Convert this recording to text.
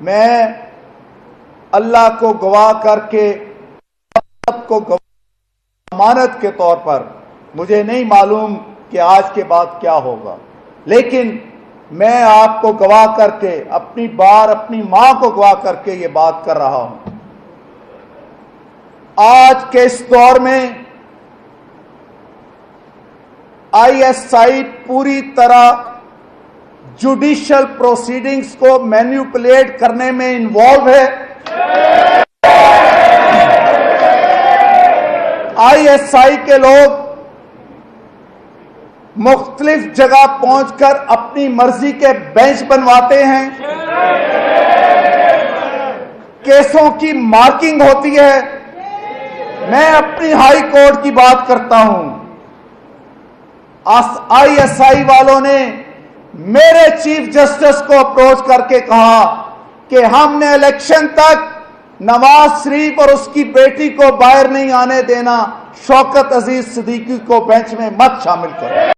میں اللہ کو گواہ کر کے سب کو ضمانت کے طور پر مجھے نہیں معلوم کہ آج کے بعد کیا ہوگا، لیکن میں آپ کو گواہ کر کے اپنی ماں کو گواہ کر کے یہ بات کر رہا ہوں۔ آج کے اس دور میں آئی ایس آئی پوری طرح جوڈیشل پروسیڈنگز کو مینیپولیٹ کرنے میں انوالو ہے۔ آئی ایس آئی کے لوگ مختلف جگہ پہنچ کر اپنی مرضی کے بینچ بنواتے ہیں، کیسوں کی مارکنگ ہوتی ہے۔ میں اپنی ہائی کورٹ کی بات کرتا ہوں، آئی ایس آئی والوں نے میرے چیف جسٹس کو اپروچ کر کے کہا کہ ہم نے الیکشن تک نواز شریف اور اس کی بیٹی کو باہر نہیں آنے دینا، شوکت عزیز صدیقی کو بینچ میں مت شامل کرو۔